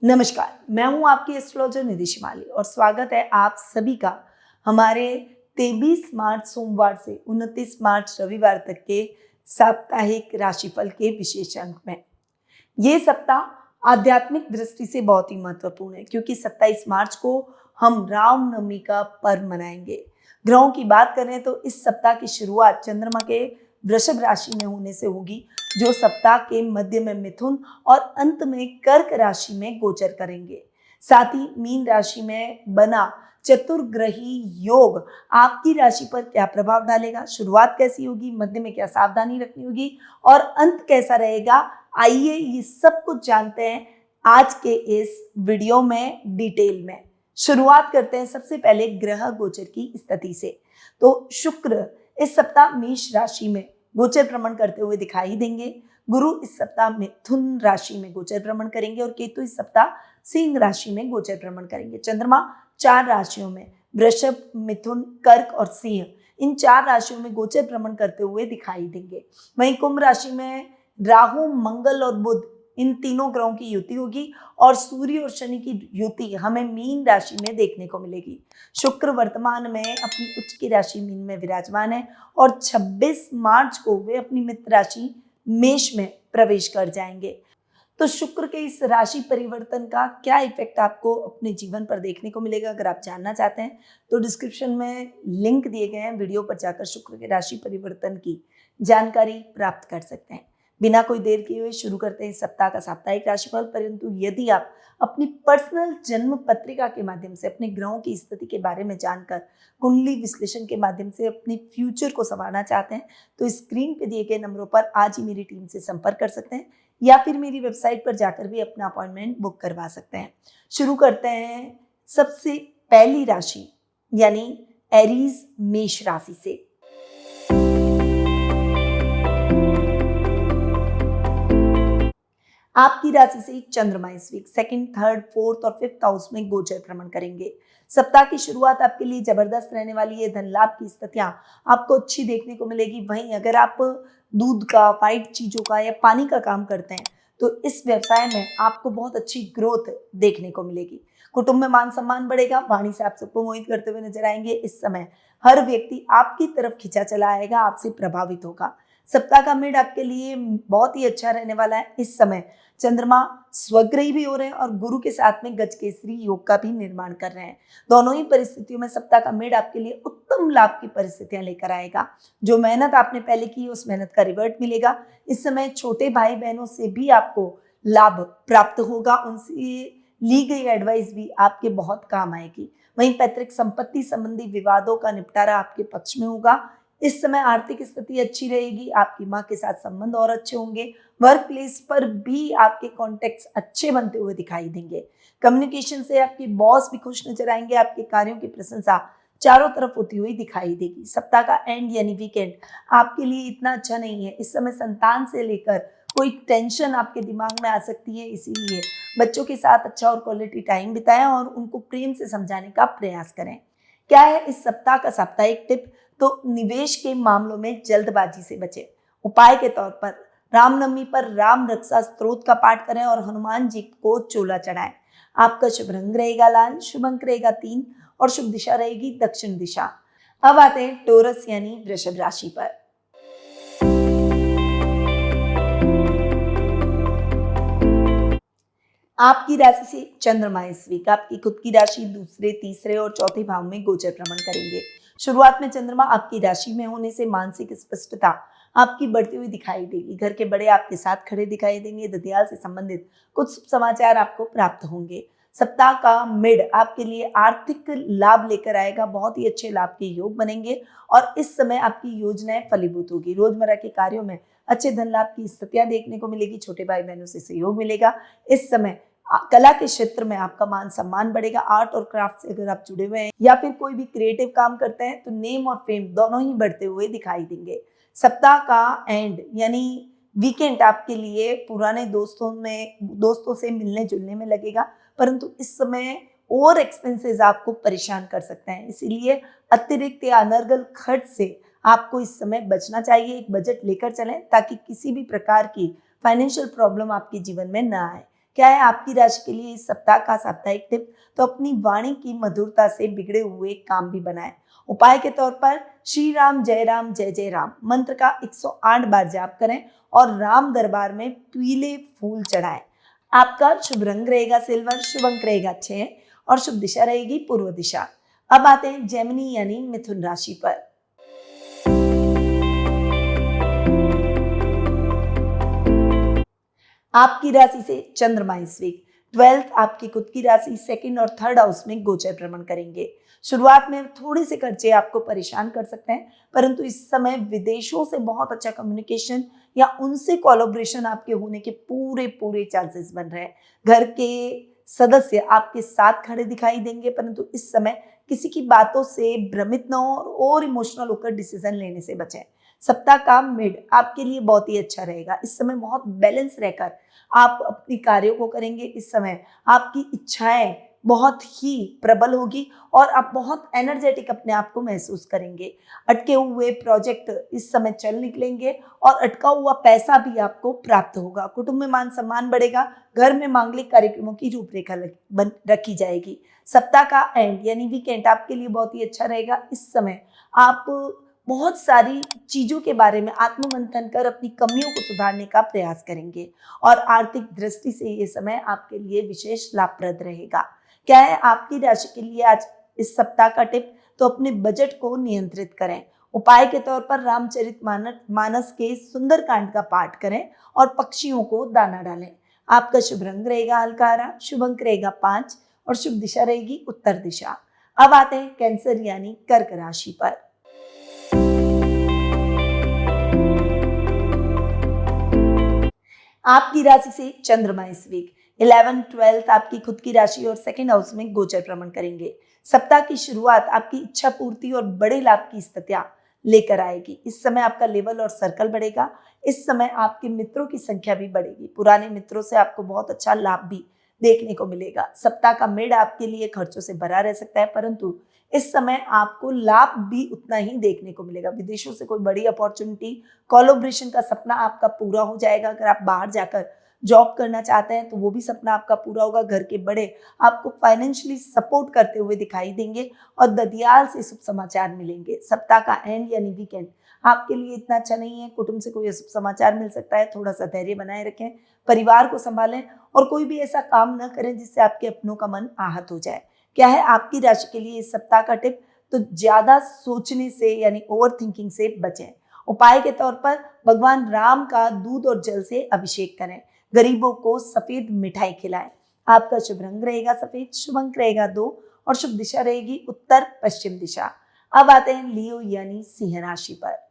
नमस्कार, मैं हूं आपकी एस्ट्रोलॉजर निधि शिमाली और स्वागत है आप सभी का हमारे 23 मार्च सोमवार से 29 मार्च रविवार तक के साप्ताहिक राशिफल के विशेष अंक में। ये सप्ताह आध्यात्मिक दृष्टि से बहुत ही महत्वपूर्ण है क्योंकि 27 मार्च को हम रामनवमी का पर्व मनाएंगे। ग्रहों की बात करें तो इस सप्ताह की शुरुआत चंद्रमा के वृषभ राशि में होने से होगी, जो सप्ताह के मध्य में मिथुन और अंत में कर्क राशि में गोचर करेंगे। साथ ही मीन राशि में बना चतुर्ग्रही योग आपकी राशि पर क्या प्रभाव डालेगा, शुरुआत कैसी होगी, मध्य में क्या सावधानी रखनी होगी और अंत कैसा रहेगा, आइए ये सब कुछ जानते हैं आज के इस वीडियो में डिटेल में। शुरुआत करते हैं सबसे पहले ग्रह गोचर की स्थिति से। तो शुक्र इस सप्ताह मेष राशि में गोचर भ्रमण करते हुए दिखाई देंगे। गुरु इस सप्ताह मिथुन राशि में गोचर भ्रमण करेंगे और केतु इस सप्ताह सिंह राशि में गोचर भ्रमण करेंगे। चंद्रमा 4 राशियों में वृषभ, मिथुन, कर्क और सिंह, इन 4 राशियों में गोचर भ्रमण करते हुए दिखाई देंगे। वहीं कुंभ राशि में राहु, मंगल और बुध, इन तीनों ग्रहों की युति होगी और सूर्य और शनि की युति हमें मीन राशि में देखने को मिलेगी। शुक्र वर्तमान में अपनी उच्च की राशि मीन में विराजमान है और 26 मार्च को वे अपनी मित्र राशि मेष में प्रवेश कर जाएंगे। तो शुक्र के इस राशि परिवर्तन का क्या इफेक्ट आपको अपने जीवन पर देखने को मिलेगा, अगर आप जानना चाहते हैं तो डिस्क्रिप्शन में लिंक दिए गए हैं, वीडियो पर जाकर शुक्र के राशि परिवर्तन की जानकारी प्राप्त कर सकते हैं। बिना कोई देर किए हुए शुरू करते हैं इस सप्ताह का साप्ताहिक राशिफल। परंतु यदि आप अपनी पर्सनल जन्म पत्रिका के माध्यम से अपने ग्रहों की स्थिति के बारे में जानकर कुंडली विश्लेषण के माध्यम से अपने फ्यूचर को संवारना चाहते हैं तो स्क्रीन पे दिए गए नंबरों पर आज ही मेरी टीम से संपर्क कर सकते हैं या फिर मेरी वेबसाइट पर जाकर भी अपना अपॉइंटमेंट बुक करवा सकते हैं। शुरू करते हैं सबसे पहली राशि यानी एरीज मेष राशि से। आपकी राशि से चंद्रमा इस वीक 2nd, 3rd, 4th और 5th हाउस में गोचर भ्रमण करेंगे। सप्ताह की शुरुआत आपके लिए जबरदस्त रहने वाली है। धन लाभ की स्थितियां आपको अच्छी देखने को मिलेगी। वहीं अगर आप दूध का, व्हाइट चीजों का या पानी का काम करते हैं तो इस व्यवसाय में आपको बहुत अच्छी ग्रोथ देखने को मिलेगी। कुटुंब में मान सम्मान बढ़ेगा। वाणी से आप सबको मोहित करते हुए नजर आएंगे। इस समय हर व्यक्ति आपकी तरफ खिंचा चला आएगा, आपसे प्रभावित होगा। सप्ताह का मिड आपके लिए बहुत ही अच्छा रहने वाला है। इस समय चंद्रमा स्वग्रही भी हो रहे हैं और गुरु के साथ में गजकेसरी योग का भी निर्माण कर रहे हैं। दोनों ही परिस्थितियों में सप्ताह का मिड आपके लिए उत्तम लाभ की परिस्थितियां लेकर आएगा। जो मेहनत आपने पहले की उस मेहनत का रिवर्ट मिलेगा। इस समय छोटे भाई बहनों से भी आपको लाभ प्राप्त होगा, उनसे ली गई एडवाइस भी आपके बहुत काम आएगी। वहीं पैतृक संपत्ति संबंधी विवादों का निपटारा आपके पक्ष में होगा। इस समय आर्थिक स्थिति अच्छी रहेगी। आपकी मां के साथ संबंध और अच्छे होंगे। वर्क प्लेस पर भी आपके कॉन्टेक्ट्स अच्छे बनते हुए दिखाई देंगे। कम्युनिकेशन से आपके बॉस भी खुश नजर आएंगे। आपके कार्यों की प्रशंसा चारों तरफ होती हुई दिखाई देगी। सप्ताह का एंड यानी वीकेंड आपके लिए इतना अच्छा नहीं है। इस समय संतान से लेकर कोई टेंशन आपके दिमाग में आ सकती है, इसीलिए बच्चों के साथ अच्छा और क्वालिटी टाइम बिताएं और उनको प्रेम से समझाने का प्रयास करें। क्या है इस सप्ताह का साप्ताहिक टिप? तो निवेश के मामलों में जल्दबाजी से बचें। उपाय के तौर पर रामनवमी पर राम रक्षा स्तोत्र का पाठ करें और हनुमान जी को चोला चढ़ाएं। आपका शुभ रंग रहेगा लाल, शुभ अंक रहेगा 3 और शुभ दिशा रहेगी दक्षिण दिशा। अब आते हैं टोरस यानी वृषभ राशि पर। आपकी राशि से चंद्रमा इस वीक आपकी खुद की राशि दूसरे, तीसरे और चौथे भाव में गोचर भ्रमण करेंगे। शुरुआत में चंद्रमा आपकी राशि में होने से मानसिक स्पष्टता आपकी बढ़ती हुई दिखाई देगी। घर के बड़े आपके साथ खड़े दिखाई देंगे। ददियाल से संबंधित कुछ समाचार आपको प्राप्त होंगे। सप्ताह का मिड आपके लिए आर्थिक लाभ लेकर आएगा। बहुत ही अच्छे लाभ के योग बनेंगे और इस समय आपकी योजनाएं फलीभूत होगी। रोजमर्रा के कार्यों में अच्छे धन लाभ की स्थितियां देखने को मिलेगी। छोटे भाई बहनों से सहयोग मिलेगा। इस समय कला के क्षेत्र में आपका मान सम्मान बढ़ेगा। आर्ट और क्राफ्ट से अगर आप जुड़े हुए हैं या फिर कोई भी क्रिएटिव काम करते हैं तो नेम और फेम दोनों ही बढ़ते हुए दिखाई देंगे। सप्ताह का एंड यानी वीकेंड आपके लिए पुराने दोस्तों से मिलने जुलने में लगेगा, परंतु इस समय ओवर एक्सपेंसेस आपको परेशान कर सकते हैं। इसीलिए अतिरिक्त या अनर्गल खर्च से आपको इस समय बचना चाहिए। एक बजट लेकर चलें ताकि किसी भी प्रकार की फाइनेंशियल प्रॉब्लम आपके जीवन में न आए। क्या है आपकी राशि के लिए इस सप्ताह का साप्ताहिक टिप? तो अपनी वाणी की मधुरता से बिगड़े हुए काम भी बनाएं। उपाय के तौर पर श्री राम जय जय राम मंत्र का 108 बार जाप करें और राम दरबार में पीले फूल चढ़ाएं। आपका शुभ रंग रहेगा सिल्वर, शुभ अंक रहेगा 6 और शुभ दिशा रहेगी पूर्व दिशा। अब आते हैं जेमिनी यानी मिथुन राशि पर। आपकी राशि से चंद्रमा इस वीक 12th आपकी खुद की राशि सेकंड और थर्ड हाउस में गोचर भ्रमण करेंगे। शुरुआत में थोड़े से खर्चे आपको परेशान कर सकते हैं, परंतु इस समय विदेशों से बहुत अच्छा कम्युनिकेशन या उनसे कोलैबोरेशन आपके होने के पूरे पूरे चांसेस बन रहे हैं। घर के सदस्य आपके साथ खड़े दिखाई देंगे, परंतु इस समय किसी की बातों से भ्रमित न हो और इमोशनल होकर डिसीजन लेने से बचें। सप्ताह का मिड आपके लिए बहुत ही अच्छा रहेगा। इस समय बहुत बैलेंस रहकर आप अपनी कार्यों को करेंगे। इस समय आपकी इच्छाएं बहुत ही प्रबल होगी और आप बहुत एनर्जेटिक अपने आप को महसूस करेंगे। अटके हुए प्रोजेक्ट इस समय चल निकलेंगे और अटका हुआ पैसा भी आपको प्राप्त होगा। कुटुंब में मान सम्मान बढ़ेगा। घर में मांगलिक कार्यक्रमों की रूपरेखा रखी जाएगी। सप्ताह का एंड यानी वीकेंड आपके लिए बहुत ही अच्छा रहेगा। इस समय आप बहुत सारी चीजों के बारे में आत्ममंथन कर अपनी कमियों को सुधारने का प्रयास करेंगे और आर्थिक दृष्टि से ये समय आपके लिए विशेष लाभप्रद रहेगा। क्या है आपकी राशि के लिए आज इस सप्ताह का टिप? तो अपने बजट को नियंत्रित करें। उपाय के तौर पर रामचरितमानस के सुंदरकांड का पाठ करें और पक्षियों को दाना डालें। आपका शुभ रंग रहेगा हल्का हरा, शुभ अंक रहेगा 5 और शुभ दिशा रहेगी उत्तर दिशा। अब आते हैं कैंसर यानी कर्क राशि पर। आपकी राशि से चंद्रमा इस वीक 11th 12th आपकी खुद की राशि और सेकंड हाउस में गोचर भ्रमण करेंगे। सप्ताह की शुरुआत आपकी इच्छा पूर्ति और बड़े लाभ की स्थितियां लेकर आएगी। इस समय आपका लेवल और सर्कल बढ़ेगा। इस समय आपके मित्रों की संख्या भी बढ़ेगी। पुराने मित्रों से आपको बहुत अच्छा लाभ भी देखने को मिलेगा। सप्ताह का मिड आपके लिए खर्चों से भरा रह सकता है, परंतु इस समय आपको लाभ भी उतना ही देखने को मिलेगा। विदेशों से कोई बड़ी अपॉर्चुनिटी, कोलैबोरेशन का सपना आपका पूरा हो जाएगा। अगर आप बाहर जाकर जॉब करना चाहते हैं तो वो भी सपना आपका पूरा होगा। घर के बड़े आपको फाइनेंशियली सपोर्ट करते हुए दिखाई देंगे और ददियाल से शुभ समाचार मिलेंगे। सप्ताह का एंड यानी वीकेंड आपके लिए इतना अच्छा नहीं है। कुटुंब से कोई शुभ समाचार मिल सकता है। थोड़ा सा धैर्य बनाए रखें, परिवार को संभालें और कोई भी ऐसा काम न करें जिससे आपके अपनों का मन आहत हो जाए। क्या है आपकी राशि के लिए इस सप्ताह का टिप? तो ज्यादा सोचने से यानी ओवर थिंकिंग से बचें। उपाय के तौर पर भगवान राम का दूध और जल से अभिषेक करें। गरीबों को सफेद मिठाई खिलाएं। आपका शुभ रंग रहेगा सफेद, शुभ अंक रहेगा 2 और शुभ दिशा रहेगी उत्तर पश्चिम दिशा। अब आते हैं लियो यानी सिंह राशि पर।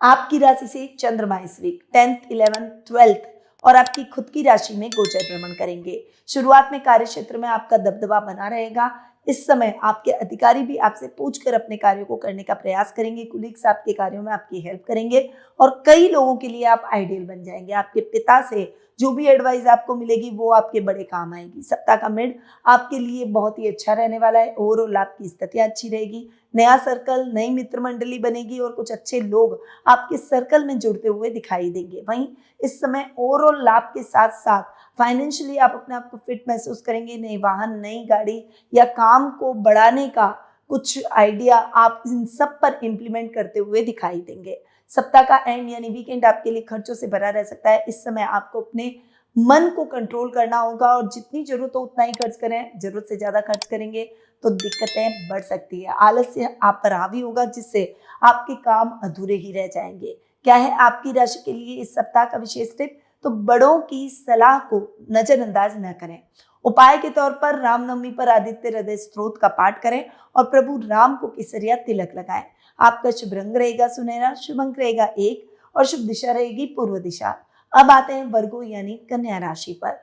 आपकी राशि से चंद्रमा इस वीक 10th 11th 12th और आपकी खुद की राशि में गोचर भ्रमण करेंगे। शुरुआत में कार्य क्षेत्र में आपका दबदबा बना रहेगा। इस समय आपके अधिकारी भी आपसे पूछकर अपने कार्यों को करने का प्रयास करेंगे। कुलीग्स आपके कार्यों में आपकी हेल्प करेंगे और कई लोगों के लिए आप आइडियल बन जाएंगे। आपके पिता से जो भी एडवाइस आपको मिलेगी वो आपके बड़े काम आएगी। सप्ताह का मिड आपके लिए बहुत ही अच्छा रहने वाला है। ओवरऑल आपकी स्थितियां अच्छी रहेगी। नया सर्कल, नई मित्र मंडली बनेगी और कुछ अच्छे लोग आपके सर्कल में जुड़ते हुए दिखाई देंगे। वहीं इस समय ओवरऑल लाभ के साथ साथ फाइनेंशियली आप अपने आप को फिट महसूस करेंगे। नई वाहन, नई गाड़ी या काम को बढ़ाने का कुछ आइडिया आप इन सब पर इम्प्लीमेंट करते हुए दिखाई देंगे। सप्ताह का एंड यानी वीकेंड आपके लिए खर्चों से भरा रह सकता है। इस समय आपको अपने मन को कंट्रोल करना होगा और जितनी जरूरत हो उतना ही खर्च करें। जरूरत से ज्यादा खर्च करेंगे तो दिक्कतें बढ़ सकती है। आलस्य आप पर हावी होगा जिससे आपके काम अधूरे ही रह जाएंगे। क्या है आपकी राशि के लिए इस सप्ताह का विशेष टिप? तो बड़ों की सलाह को नजरअंदाज न करें। उपाय के तौर पर रामनवमी पर आदित्य हृदय स्तोत्र का पाठ करें और प्रभु राम को केसरिया तिलक लगाएं। आपका शुभ रंग रहेगा सुनहरा, शुभ अंक रहेगा 1 और शुभ दिशा रहेगी पूर्व दिशा। अब आते हैं वर्गो यानी कन्या राशि पर।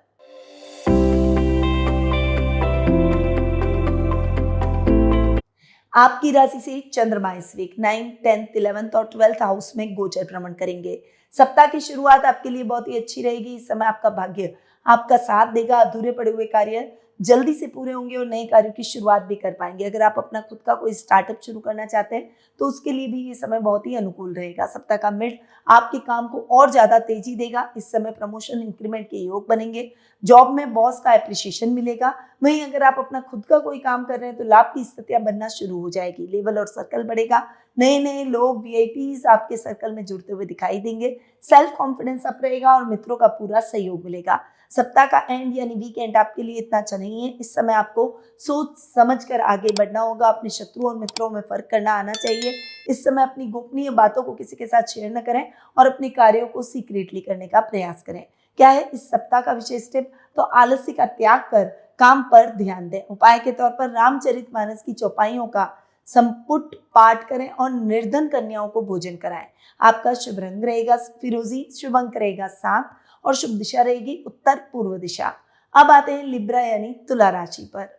आपकी राशि से चंद्रमा इस वीक 9th 10th 11th और 12th हाउस में गोचर भ्रमण करेंगे। सप्ताह की शुरुआत आपके लिए बहुत ही अच्छी रहेगी। इस समय आपका भाग्य आपका साथ देगा। अधूरे पड़े हुए कार्य जल्दी से पूरे होंगे और नए कार्यों की शुरुआत भी कर पाएंगे। अगर आप अपना खुद का कोई स्टार्टअप शुरू करना चाहते हैं तो उसके लिए भी ये समय बहुत ही अनुकूल रहेगा। सप्ताह का मिड आपके काम को और ज्यादा तेजी देगा। इस समय प्रमोशन इंक्रीमेंट के योग बनेंगे। जॉब में बॉस का एप्रिशिएशन मिलेगा। वहीं अगर आप अपना खुद का कोई काम कर रहे हैं तो लाभ की स्थितियां बनना शुरू हो जाएगी। लेवल और सर्कल बढ़ेगा। नए नए लोग वीआईपीज आपके सर्कल में जुड़ते हुए दिखाई देंगे। सेल्फ कॉन्फिडेंस अप रहेगा और मित्रों का पूरा सहयोग मिलेगा। सप्ताह का एंड यानी वीकेंड आपके लिए इतना अच्छा नहीं है। इस समय आपको सोच समझ कर आगे बढ़ना होगा। अपने शत्रुओं और मित्रों में फर्क करना आना चाहिए। इस समय अपनी गोपनीय बातों को किसी के साथ शेयर न करें और अपने कार्यों को सीक्रेटली करने का प्रयास करें। क्या है इस सप्ताह का विशेष टिप? तो आलस्य का त्याग कर काम पर ध्यान दें। उपाय के तौर पर रामचरितमानस की चौपाइयों का संपुट पाठ करें और निर्धन कन्याओं को भोजन कराएं। आपका शुभ रंग रहेगा फिरोजी, शुभ अंक रहेगा 7 और शुभ दिशा रहेगी उत्तर पूर्व दिशा। अब आते हैं लिब्रा यानी तुला राशि पर।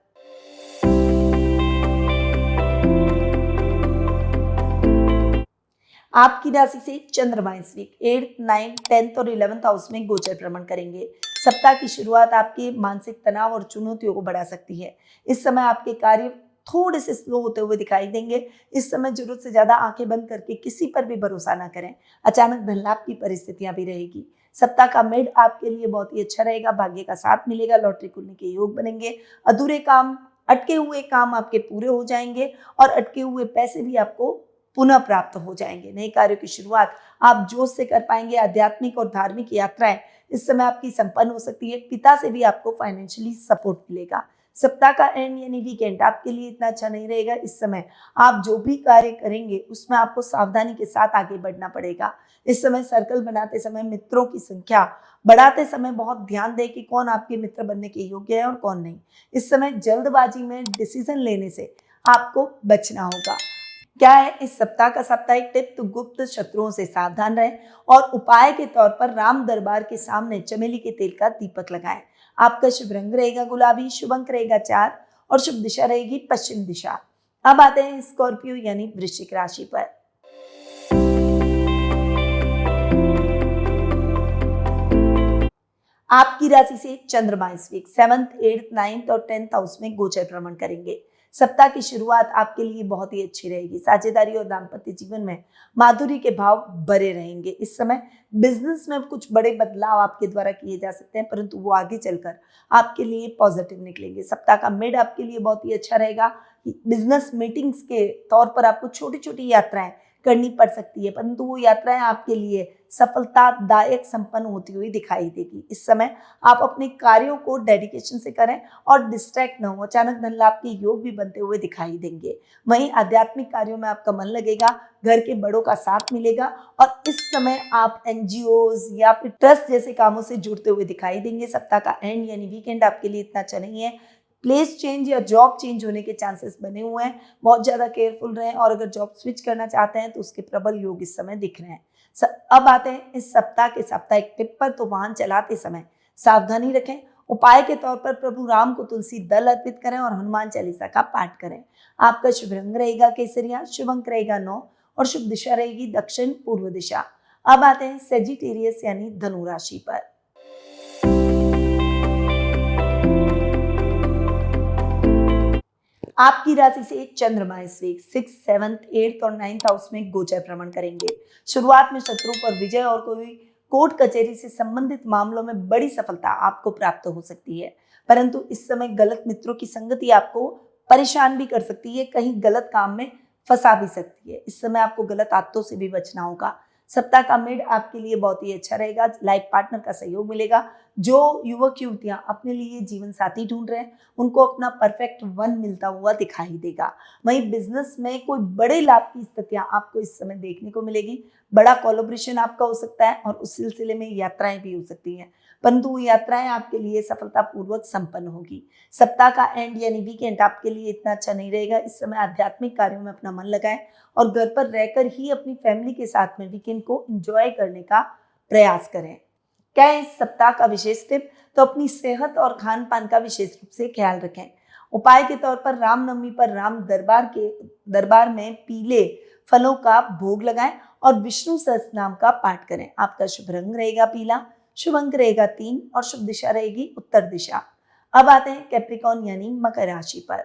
आपकी राशि से चंद्रमा इस वीक 8th, 9th, 10th और 11th हाउस में गोचर भ्रमण करेंगे। सप्ताह की शुरुआत आपके मानसिक तनाव और चुनौतियों को बढ़ा सकती है। इस समय आपके कार्य थोड़े से स्लो होते हुए दिखाई देंगे। इस समय जरूरत से ज्यादा आंखें बंद करके किसी पर भी भरोसा ना करें। अचानक धन लाभ की परिस्थितियां भी रहेगी। सप्ताह का मिड आपके लिए बहुत ही अच्छा रहेगा। भाग्य का साथ मिलेगा। लॉटरी खुलने के योग बनेंगे। अधूरे काम, अटके हुए काम आपके पूरे हो जाएंगे और अटके हुए पैसे भी आपको पुनः प्राप्त हो जाएंगे। नए कार्यों की शुरुआत आप जोश से कर पाएंगे। आध्यात्मिक और धार्मिक यात्राएं इस समय आपकी संपन्न हो सकती है। पिता से भी आपको फाइनेंशियली सपोर्ट मिलेगा। सप्ताह का एंड यानी वीकेंड आपके लिए इतना अच्छा नहीं रहेगा। इस समय आप जो भी कार्य करेंगे उसमें आपको सावधानी के साथ आगे बढ़ना पड़ेगा। इस समय सर्कल बनाते समय मित्रों की संख्या बढ़ाते समय बहुत ध्यान दें कि कौन आपके मित्र बनने के योग्य है और कौन नहीं। इस समय जल्दबाजी में डिसीजन लेने से आपको बचना होगा। क्या है इस सप्ताह का साप्ताहिक टिप? तो गुप्त शत्रुओं से सावधान रहें और उपाय के तौर पर राम दरबार के सामने चमेली के तेल का दीपक लगाएं। आपका शुभ रंग रहेगा गुलाबी, शुभ अंक रहेगा 4 और शुभ दिशा रहेगी पश्चिम दिशा। अब आते हैं स्कॉर्पियो यानी वृश्चिक राशि पर। आपकी राशि से चंद्रमा इस वीक 7th, 8th, 9th और 10th हाउस में गोचर भ्रमण करेंगे। सप्ताह की शुरुआत आपके लिए बहुत ही अच्छी रहेगी। साझेदारी और दाम्पत्य जीवन में माधुर्य के भाव बरे रहेंगे। इस समय बिजनेस में कुछ बड़े बदलाव आपके द्वारा किए जा सकते हैं, परंतु वो आगे चलकर आपके लिए पॉजिटिव निकलेंगे। सप्ताह का मिड आपके लिए बहुत ही अच्छा रहेगा। बिजनेस मीटिंग्स के तौर पर आपको छोटी छोटी यात्राएं करनी पड़ सकती है, परंतु वो यात्राएं आपके लिए सफलतादायक संपन्न होती हुई दिखाई देगी। इस समय आप अपने कार्यों को डेडिकेशन से करें और डिस्ट्रैक्ट न हो। अचानक धन लाभ के योग भी बनते हुए दिखाई देंगे। वहीं आध्यात्मिक कार्यों में आपका मन लगेगा। घर के बड़ों का साथ मिलेगा और इस समय आप एनजीओज या फिर ट्रस्ट जैसे कामों से जुड़ते हुए दिखाई देंगे। सप्ताह का एंड यानी वीकेंड आपके लिए इतना अच्छा नहीं है। प्लेस चेंज या जॉब चेंज होने के चांसेस बने हुए हैं। बहुत ज्यादा केयरफुल रहें और अगर जॉब स्विच करना चाहते हैं तो उसके प्रबल योग इस समय दिख रहे हैं। अब आते हैं इस सप्ताह के साप्ताहिक टिप पर। तो वाहन चलाते समय सावधानी रखें। उपाय के तौर पर प्रभु राम को तुलसी दल अर्पित करें और हनुमान चालीसा का पाठ करें। आपका शुभ रंग रहेगा केसरिया, शुभ अंक रहेगा 9 और शुभ दिशा रहेगी दक्षिण पूर्व दिशा। अब आते हैं सेजिटेरियस यानी धनु राशि पर। आपकी राशि से चंद्रमा इस वीक 6th, 7th, 8th और 9th हाउस में गोचर भ्रमण करेंगे। शुरुआत में शत्रु पर विजय और कोई कोर्ट कचहरी से संबंधित मामलों में बड़ी सफलता आपको प्राप्त हो सकती है, परंतु इस समय गलत मित्रों की संगति आपको परेशान भी कर सकती है, कहीं गलत काम में फंसा भी सकती है। इस समय आपको गलत आदतों से भी बचना होगा। सप्ताह का मिड आपके लिए बहुत ही अच्छा रहेगा। लाइफ पार्टनर का सहयोग मिलेगा। जो युवक युवतियां अपने लिए जीवन साथी ढूंढ रहे हैं उनको अपना परफेक्ट वन मिलता हुआ दिखाई देगा। वहीं बिजनेस में कोई बड़े लाभ की स्थितियां आपको इस समय देखने को मिलेगी। बड़ा कोलैबोरेशन आपका हो सकता है और उस सिलसिले में यात्राएं भी हो सकती हैं, परंतु वो यात्राएं आपके लिए सफलतापूर्वक संपन्न होगी। सप्ताह का एंड यानी वीकेंड आपके लिए इतना अच्छा नहीं रहेगा। इस समय आध्यात्मिक कार्यों में अपना मन लगाएं और घर पर रहकर ही अपनी फैमिली के साथ में वीकेंड को एंजॉय करने का प्रयास करें। क्या है इस सप्ताह का विशेष टिप? तो अपनी सेहत और खान पान का विशेष रूप से ख्याल रखें। उपाय के तौर पर रामनवमी पर राम दरबार में पीले फलों का भोग लगाएं और विष्णु सहस्त्रनाम का पाठ करें। आपका शुभ रंग रहेगा पीला, शुभ अंक रहेगा 3 और शुभ दिशा रहेगी उत्तर दिशा। अब आते हैं कैप्रिकॉर्न यानी मकर राशि पर।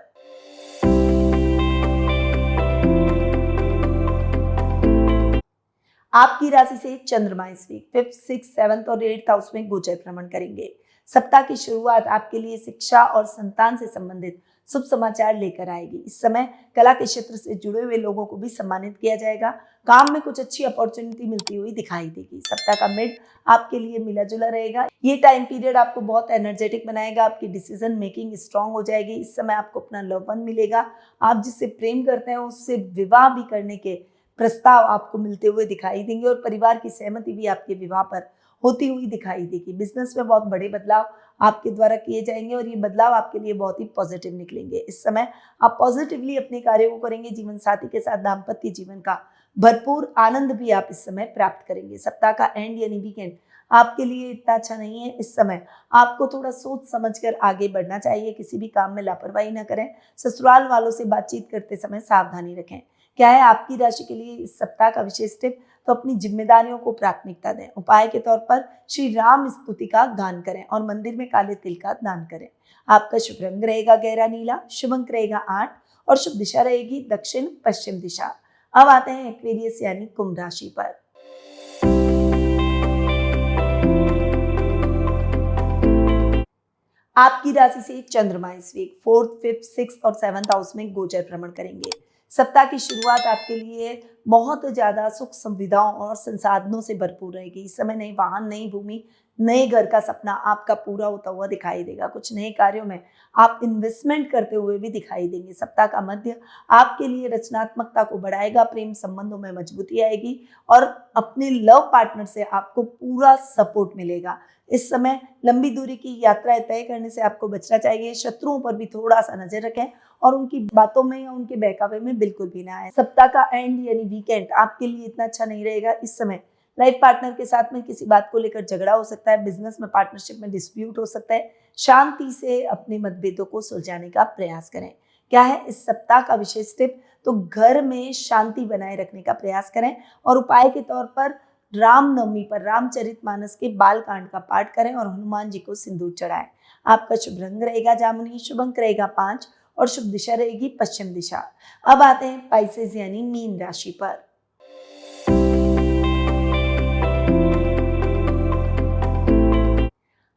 आपकी राशि से चंद्रमा इस वीक 5th, 6th, 7th और 8th हाउस में गोचर भ्रमण करेंगे। सप्ताह की शुरुआत आपके लिए शिक्षा और संतान से संबंधित शुभ समाचार लेकर आएगी। इस समय कला के क्षेत्र से जुड़े हुए लोगों को भी सम्मानित किया जाएगा। काम में कुछ अच्छी अपॉर्चुनिटी मिलती हुई दिखाई देगी। सप्ताह का मिड आपके लिए मिला जुला रहेगा। ये टाइम पीरियड आपको बहुत एनर्जेटिक बनाएगा। आपकी डिसीजन मेकिंग स्ट्रांग हो जाएगी। इस समय आपको अपना लव वन मिलेगा। आप जिससे प्रेम करते हैं उससे विवाह भी करने के प्रस्ताव आपको मिलते हुए दिखाई देंगे और परिवार की सहमति भी आपके विवाह पर होती हुई दिखाई देगी। बिजनेस में बहुत बड़े बदलाव आपके द्वारा किए जाएंगे और ये बदलाव आपके लिए बहुत ही पॉजिटिव निकलेंगे। इस समय आप पॉजिटिवली अपने कार्यों को करेंगे। जीवन साथी के साथ दाम्पत्य जीवन का भरपूर आनंद भी आप इस समय प्राप्त करेंगे। सप्ताह का एंड यानी वीकेंड आपके लिए इतना अच्छा नहीं है। इस समय आपको थोड़ा सोच समझकर आगे बढ़ना चाहिए। किसी भी काम में लापरवाही न करें। ससुराल वालों से बातचीत करते समय सावधानी रखें। क्या है आपकी राशि के लिए इस सप्ताह का विशेष टिप? तो अपनी जिम्मेदारियों को प्राथमिकता दें। उपाय के तौर पर श्री राम स्तुति का गान करें और मंदिर में काले तिल का दान करें। आपका शुभ रंग रहेगा गहरा नीला, शुभ अंक रहेगा 8 और शुभ दिशा रहेगी दक्षिण पश्चिम दिशा। अब आते हैं एक्वेरियस यानी कुंभ राशि पर। आपकी राशि से चंद्रमा इस वीक 4th, 5th, 6th और 7th हाउस में गोचर भ्रमण करेंगे। सप्ताह की शुरुआत आपके लिए बहुत ज्यादा सुख सुविधाओं और संसाधनों से भरपूर रहेगी। इस समय नई वाहन, नई भूमि, नए घर का सपना आपका पूरा होता हुआ दिखाई देगा। कुछ नए कार्यों में आप इन्वेस्टमेंट करते हुए भी दिखाई देंगे। सप्ताह का मध्य आपके लिए रचनात्मकता को बढ़ाएगा। प्रेम संबंधों में मजबूती आएगी और अपने लव पार्टनर से आपको पूरा सपोर्ट मिलेगा। इस समय लंबी दूरी की यात्राएं तय करने से आपको बचना चाहिए। शत्रुओं पर भी थोड़ा सा नजर रखें और उनकी बातों में या उनके बहकावे में बिल्कुल भी ना आए। सप्ताह का एंड यानी वीकेंड आपके लिए इतना अच्छा नहीं रहेगा। इस समय लाइफ पार्टनर के साथ में किसी बात को लेकर झगड़ा हो सकता है। बिजनेस में, पार्टनरशिप में डिस्प्यूट हो सकता है। शांति से अपने मतभेदों को सुलझाने का प्रयास करें। क्या है इस सप्ताह का विशेष टिप? तो घर में शांति बनाए रखने का प्रयास करें और उपाय के तौर पर रामनवमी पर रामचरितमानस के बाल कांड का पाठ करें और हनुमान जी को सिंदूर चढ़ाएं। आपका शुभ रंग रहेगा जामुनी, शुभ अंक रहेगा 5 और शुभ दिशा रहेगी पश्चिम दिशा। अब आते हैं पाइसेस यानी मीन राशि पर।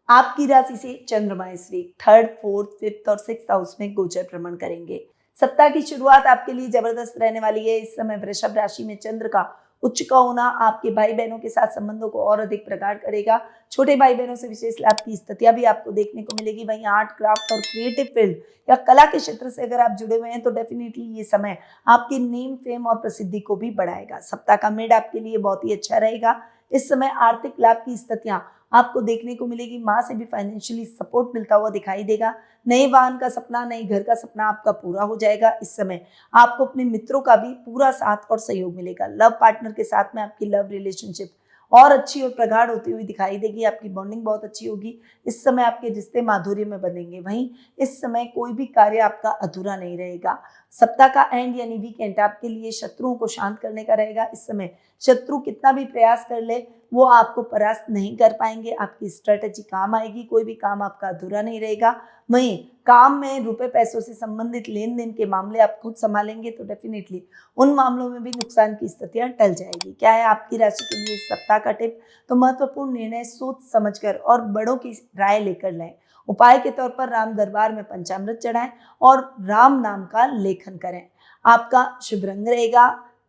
आपकी राशि से चंद्रमा इस वीक 3rd, 4th, 5th और 6th हाउस में गोचर भ्रमण करेंगे। सप्ताह की शुरुआत आपके लिए जबरदस्त रहने वाली है। इस समय वृषभ राशि में चंद्र का उच्च का होना आपके भाई बहनों के साथ संबंधों को और अधिक प्रगाढ़ करेगा। छोटे भाई बहनों से विशेष लाभ की स्थितियां भी आपको देखने को मिलेगी। वहीं आर्ट, क्राफ्ट और क्रिएटिव फील्ड या कला के क्षेत्र से अगर आप जुड़े हुए हैं तो डेफिनेटली ये समय आपके नेम, फेम और प्रसिद्धि को भी बढ़ाएगा। सप्ताह का मिड आपके लिए बहुत ही अच्छा रहेगा। इस समय आर्थिक लाभ की स्थितियां आपको देखने को मिलेगी। माँ से भी फाइनेंशियली सपोर्ट मिलता हुआ दिखाई देगा। नए वाहन का सपना, नए घर का सपना आपका पूरा हो जाएगा। इस समय आपको अपने मित्रों का भी पूरा साथ और सहयोग मिलेगा। लव पार्टनर के साथ में आपकी लव रिलेशनशिप और अच्छी और प्रगाढ़ होती हुई दिखाई देगी। आपकी बॉन्डिंग बहुत अच्छी होगी। इस समय आपके रिश्ते माधुर्य में बनेंगे। वहीं इस समय कोई भी कार्य आपका अधूरा नहीं रहेगा। सप्ताह का एंड यानी वीकेंड आपके लिए शत्रुओं को शांत करने का रहेगा। इस समय शत्रु कितना भी प्रयास कर ले वो आपको परास्त नहीं कर पाएंगे। आपकी स्ट्रेटेजी काम आएगी। कोई भी काम आपका अधूरा नहीं रहेगा। वहीं काम में रुपए पैसों से संबंधित लेन देन के मामले आप खुद संभालेंगे तो डेफिनेटली उन मामलों में भी नुकसान की स्थितियां टल जाएगी। क्या है आपकी राशि के लिए इस सप्ताह का टिप? तो महत्वपूर्ण निर्णय सोच समझकर और बड़ों की राय लेकर लें। उपाय के तौर पर राम दरबार में पंचामृत चढ़ाएं और राम नाम का लेखन करें। आपका शुभ रंग रहेगा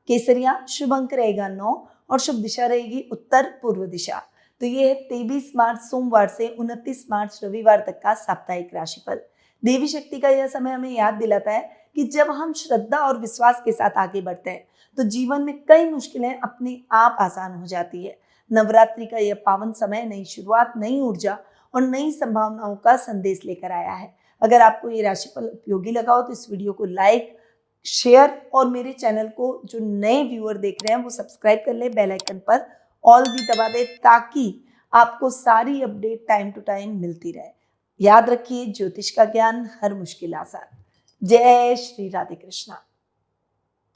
केसरिया, शुभ अंक रहेगा 9 और शुभ दिशा रहेगी उत्तर पूर्व दिशा। तो ये है 23 मार्च सोमवार से 29 मार्च रविवार तक का साप्ताहिक राशिफल। देवी शक्ति का यह समय हमें याद दिलाता है कि जब हम श्रद्धा और विश्वास के साथ आगे बढ़ते हैं तो जीवन में कई मुश्किलें अपने आप आसान हो जाती है। नवरात्रि का यह पावन समय नई शुरुआत, नई ऊर्जा और नई संभावनाओं का संदेश लेकर आया है। अगर आपको ये राशिफल उपयोगी लगा हो तो इस वीडियो को लाइक, शेयर और मेरे चैनल को जो नए व्यूअर देख रहे हैं वो सब्सक्राइब कर ले। बेल आइकन पर ऑल भी दबा दे ताकि आपको सारी अपडेट टाइम टू टाइम मिलती रहे। याद रखिए, ज्योतिष का ज्ञान हर मुश्किल आसान। जय श्री राधे कृष्णा।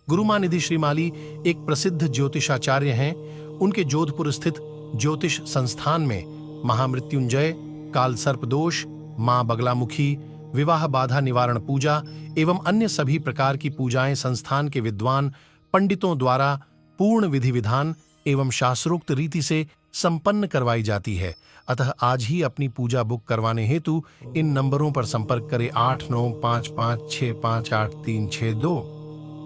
गुरुमानिधि श्रीमाली एक प्रसिद्ध ज्योतिषाचार्य हैं। उनके जोधपुर स्थित ज्योतिष संस्थान में महामृत्युंजय, काल सर्प दोष, माँ बगलामुखी, विवाह बाधा निवारण पूजा एवं अन्य सभी प्रकार की पूजाएं संस्थान के विद्वान पंडितों द्वारा पूर्ण विधि विधान एवं शास्त्रोक्त रीति से संपन्न करवाई जाती है। अतः आज ही अपनी पूजा बुक करवाने हेतु इन नंबरों पर संपर्क करें 8955658362।